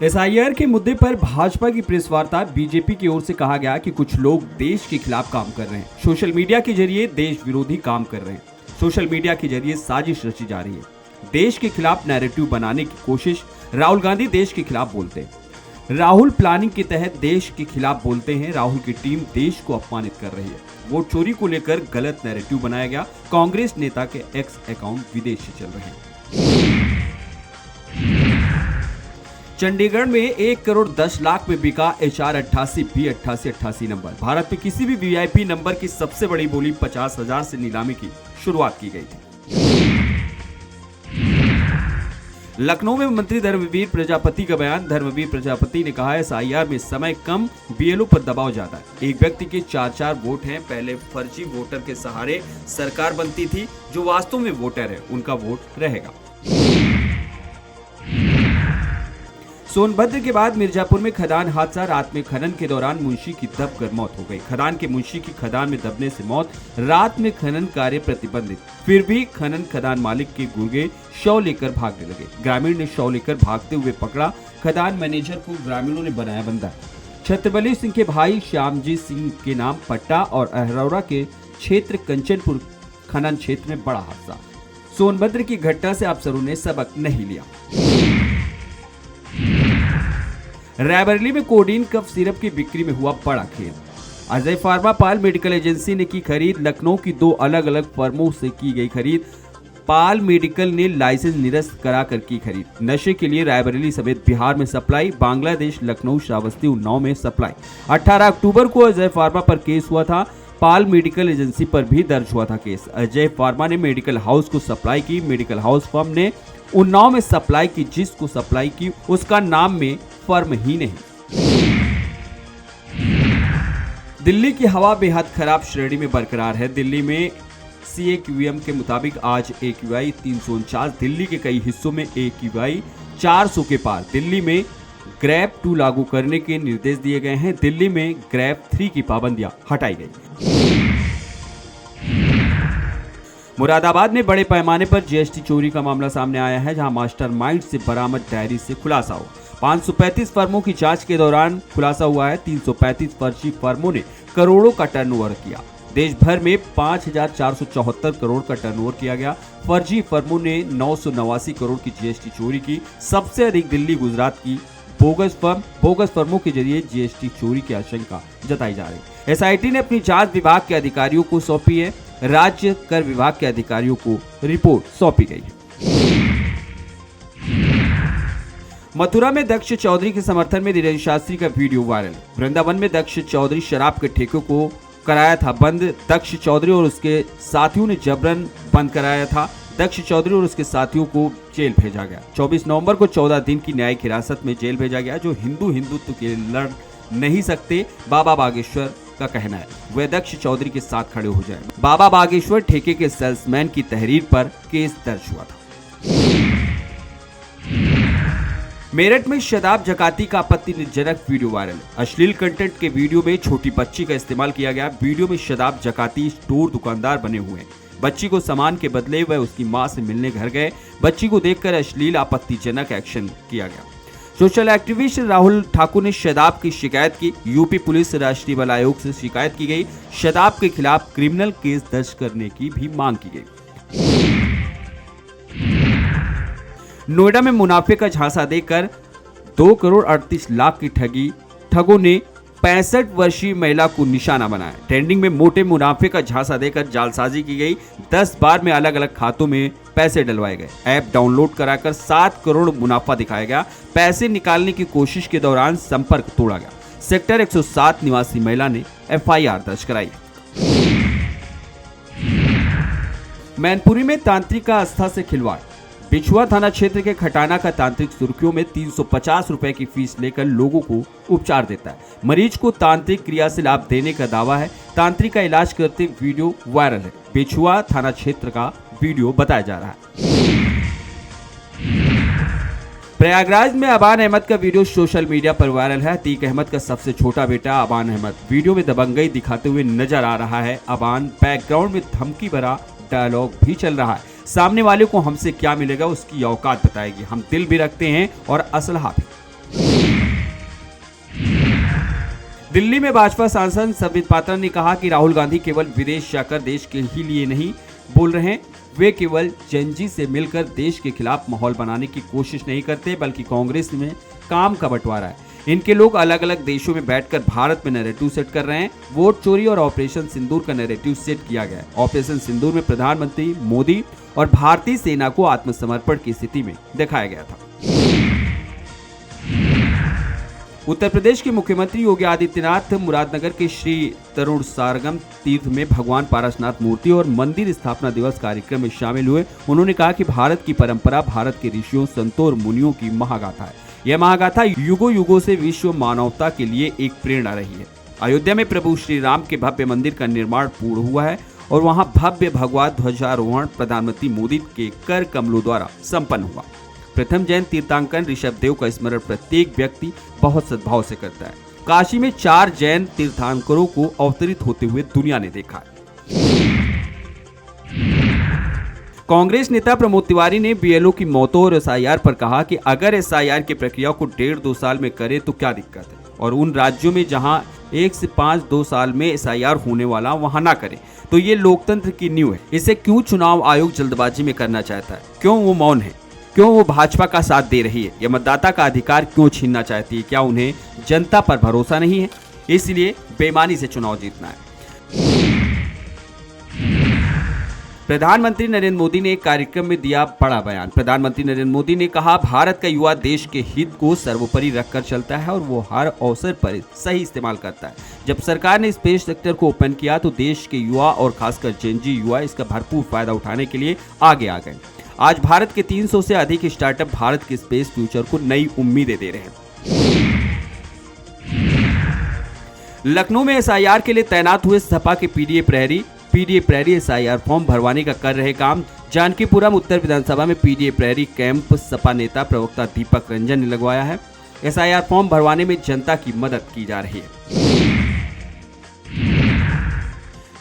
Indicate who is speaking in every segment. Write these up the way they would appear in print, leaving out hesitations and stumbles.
Speaker 1: SIR के मुद्दे पर भाजपा की प्रेस वार्ता। बीजेपी की ओर से कहा गया कि कुछ लोग देश के खिलाफ काम कर रहे हैं, सोशल मीडिया के जरिए देश विरोधी काम कर रहे हैं, सोशल मीडिया के जरिए साजिश रची जा रही है, देश के खिलाफ नैरेटिव बनाने की कोशिश। राहुल गांधी देश के खिलाफ बोलते हैं, राहुल प्लानिंग के तहत देश के खिलाफ बोलते हैं, राहुल की टीम देश को अपमानित कर रही है। वोट चोरी को लेकर गलत नैरेटिव बनाया गया, कांग्रेस नेता के एक्स अकाउंट विदेश से चल रहे हैं। चंडीगढ़ में 1 करोड़ 10 लाख में बिका HR 88 B 8888 नंबर। भारत में किसी भी VIP नंबर की सबसे बड़ी बोली 50,000 से नीलामी की शुरुआत की गई थी। लखनऊ में मंत्री धर्मवीर प्रजापति का बयान। धर्मवीर प्रजापति ने कहा है SIR में समय कम, BLO पर दबाव ज्यादा है। एक व्यक्ति के 4 वोट हैं। पहले फर्जी वोटर के सहारे सरकार बनती थी, जो वास्तव में वोटर है उनका वोट रहेगा। सोनभद्र के बाद मिर्जापुर में खदान हादसा। रात में खनन के दौरान मुंशी की दबकर मौत हो गई। खदान के मुंशी की खदान में दबने से मौत। रात में खनन कार्य प्रतिबंधित, फिर भी खदान मालिक के गुर्गे शव लेकर भागने लगे। ग्रामीण ने शव लेकर भागते हुए पकड़ा। खदान मैनेजर को ग्रामीणों ने बनाया बंदा। छत्रबली सिंह के भाई श्यामजी सिंह के नाम पट्टा और अहरौरा के क्षेत्र कंचनपुर खनन क्षेत्र में बड़ा हादसा। सोनभद्र की घटना से अफसरों ने सबक नहीं लिया। रायबरेली में कोडीन कफ सिरप की बिक्री में हुआ बड़ा खेल। अजय फार्मा पाल मेडिकल एजेंसी ने की खरीद। लखनऊ की 2 अलग अलग फर्मों से की गई खरीद। पाल मेडिकल ने लाइसेंस निरस्त कराकर की खरीद। नशे के लिए रायबरेली समेत बिहार में सप्लाई, बांग्लादेश, लखनऊ, श्रावस्ती, उन्नाव में सप्लाई। 18 अक्टूबर को अजय फार्मा पर केस हुआ था। पाल मेडिकल एजेंसी पर भी दर्ज हुआ था केस। अजय फार्मा ने मेडिकल हाउस को सप्लाई की। मेडिकल हाउस फर्म ने उन्नाव में सप्लाई की। जिसको सप्लाई की उसका नाम में फर्म ही नहीं। दिल्ली की हवा बेहद खराब श्रेणी में बरकरार है। दिल्ली में CAQM के मुताबिक आज AQI 349, दिल्ली के कई हिस्सों में AQI 400 के पार। दिल्ली में ग्रैब 2 लागू करने के निर्देश दिए गए हैं। दिल्ली में ग्रैब 3 की पाबंदियां हटाई गई। मुरादाबाद में बड़े पैमाने पर GST चोरी का मामला सामने आया है, जहां मास्टरमाइंड से बरामद डायरी से खुलासा हुआ। 535 फर्मों की जांच के दौरान खुलासा हुआ है। 335 फर्जी फर्मों ने करोड़ों का टर्नओवर किया। देश भर में 5,474 करोड़ का टर्नओवर किया गया। फर्जी फर्मों ने 989 करोड़ की GST चोरी की। सबसे अधिक दिल्ली, गुजरात की बोगस फर्मों के जरिए GST चोरी की आशंका जताई जा रही। SIT ने अपनी जांच विभाग के अधिकारियों को सौंपी है। राज्य कर विभाग के अधिकारियों को रिपोर्ट सौंपी गई है। मथुरा में दक्ष चौधरी के समर्थन में धीरेन्द्र शास्त्री का वीडियो वायरल। वृंदावन में दक्ष चौधरी शराब के ठेके को कराया था बंद। दक्ष चौधरी और उसके साथियों ने जबरन बंद कराया था। दक्ष चौधरी और उसके साथियों को जेल भेजा गया। 24 नवंबर को 14 दिन की न्यायिक हिरासत में जेल भेजा गया। जो हिंदुत्व के लिए लड़ नहीं सकते, बाबा बागेश्वर का कहना है, वे दक्ष चौधरी के साथ खड़े हो जाएं। बाबा बागेश्वर ठेके के सेल्समैन की तहरीर पर केस दर्ज हुआ था। मेरठ में शदाब जकाती का आपत्तिजनक वीडियो वायरल। अश्लील कंटेंट के वीडियो में छोटी बच्ची का इस्तेमाल किया गया। वीडियो में शदाब जकाती स्टोर दुकानदार बने हुए हैं। बच्ची को सामान के बदले वह उसकी मां से मिलने घर गए। बच्ची को देखकर अश्लील आपत्तिजनक एक्शन किया गया। सोशल एक्टिविस्ट राहुल ठाकुर ने शदाब की शिकायत की। यूपी पुलिस राष्ट्रीय बल आयोग से शिकायत की गई। शदाब के खिलाफ क्रिमिनल केस दर्ज करने की भी मांग की गई। नोएडा में मुनाफे का झांसा देकर 2 करोड़ 38 लाख की ठगी। ठगों ने 65 वर्षीय महिला को निशाना बनाया। ट्रेंडिंग में मोटे मुनाफे का झांसा देकर जालसाजी की गई। 10 बार में अलग अलग खातों में पैसे डलवाए गए। ऐप डाउनलोड कराकर 7 करोड़ मुनाफा दिखाया गया। पैसे निकालने की कोशिश के दौरान संपर्क तोड़ा गया। सेक्टर 107 निवासी महिला ने FIR दर्ज कराई। मैनपुरी में तांत्रिक का आस्था से खिलवाड़। बिछुआ थाना क्षेत्र के खटाना का तांत्रिक सुर्खियों में 350 रुपए की फीस लेकर लोगों को उपचार देता है। मरीज को तांत्रिक क्रिया से लाभ देने का दावा है। तांत्रिक का इलाज करते वीडियो वायरल है। बिछुआ थाना क्षेत्र का वीडियो बताया जा रहा है। प्रयागराज में अबान अहमद का वीडियो सोशल मीडिया पर वायरल है। अतीक अहमद का सबसे छोटा बेटा अबान अहमद वीडियो में दबंगई दिखाते हुए नजर आ रहा है। अबान बैकग्राउंड में धमकी भरा डायलॉग भी चल रहा है। सामने वाले को हमसे क्या मिलेगा उसकी औकात बताएगी। हम दिल भी रखते हैं और असलहा भी। दिल्ली में भाजपा सांसद संबित पात्रा ने कहा कि राहुल गांधी केवल विदेश जाकर देश के ही लिए नहीं बोल रहे हैं, वे केवल जेनजी से मिलकर देश के खिलाफ माहौल बनाने की कोशिश नहीं करते, बल्कि कांग्रेस में काम का बंटवारा है। इनके लोग अलग अलग देशों में बैठकर भारत में नैरेटिव सेट कर रहे हैं। वोट चोरी और ऑपरेशन सिंदूर का नैरेटिव सेट किया गया है। ऑपरेशन सिंदूर में प्रधानमंत्री मोदी और भारतीय सेना को आत्मसमर्पण की स्थिति में दिखाया गया था। उत्तर प्रदेश के मुख्यमंत्री योगी आदित्यनाथ मुरादनगर के श्री तरुण सारगम तीर्थ में भगवान पारसनाथ मूर्ति और मंदिर स्थापना दिवस कार्यक्रम में शामिल हुए। उन्होंने कहा कि भारत की परंपरा भारत के ऋषियों, संतों और मुनियों की महागाथा है। यह महागाथा युगों युगों से विश्व मानवता के लिए एक प्रेरणा रही है। अयोध्या में प्रभु श्री राम के भव्य मंदिर का निर्माण पूर्ण हुआ है और वहां भव्य भगवा ध्वजारोहण प्रधानमंत्री मोदी के कर कमलों द्वारा संपन्न हुआ। प्रथम जैन तीर्थंकर ऋषभ देव का स्मरण प्रत्येक व्यक्ति बहुत सद्भाव से करता है। काशी में 4 जैन तीर्थंकरों को अवतरित होते हुए दुनिया ने देखा। कांग्रेस नेता प्रमोद तिवारी ने बीएलओ की मौतों और एसआईआर पर कहा कि अगर एसआईआर की प्रक्रिया को 1.5-2 साल में करे तो क्या दिक्कत है, और उन राज्यों में जहां 1 से 5-2 साल में एसआईआर होने वाला वहां ना करे तो ये लोकतंत्र की नींव है। इसे क्यों चुनाव आयोग जल्दबाजी में करना चाहता है? क्यों वो मौन है? क्यों वो भाजपा का साथ दे रही है? यह मतदाता का अधिकार क्यों छीनना चाहती है? क्या उन्हें जनता पर भरोसा नहीं है? इसलिए बेईमानी से चुनाव जीतना है। प्रधानमंत्री नरेंद्र मोदी ने एक कार्यक्रम में दिया बड़ा बयान। प्रधानमंत्री नरेंद्र मोदी ने कहा, भारत का युवा देश के हित को सर्वोपरि रखकर चलता है और वो हर अवसर पर सही इस्तेमाल करता है। जब सरकार ने स्पेस सेक्टर को ओपन किया तो देश के युवा और खासकर जेनजी युवा इसका भरपूर फायदा उठाने के लिए आगे आ गए। आज भारत के 300 से अधिक स्टार्टअप भारत के स्पेस फ्यूचर को नई उम्मीदें दे रहे हैं। लखनऊ में एसआईआर के लिए तैनात हुए सपा के पीडीए प्रहरी एसआईआर फॉर्म भरवाने का कर रहे काम। जानकीपुरम उत्तर विधानसभा में पीडीए प्रहरी कैंप सपा नेता प्रवक्ता दीपक रंजन ने लगवाया है। एसआईआर फॉर्म भरवाने में जनता की मदद की जा रही है।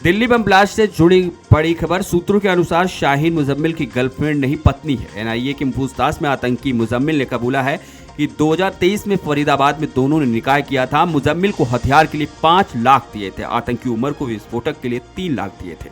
Speaker 1: दिल्ली बम ब्लास्ट से जुड़ी बड़ी खबर। सूत्रों के अनुसार शाहीन मुजम्मिल की गर्लफ्रेंड नहीं पत्नी है। एनआईए की पूछताछ में आतंकी मुजम्मिल ने कबूला है कि 2023 में फरीदाबाद में दोनों ने निकाह किया था। मुजम्मिल को हथियार के लिए 5 लाख दिए थे। आतंकी उमर को विस्फोटक के लिए 3 लाख दिए थे।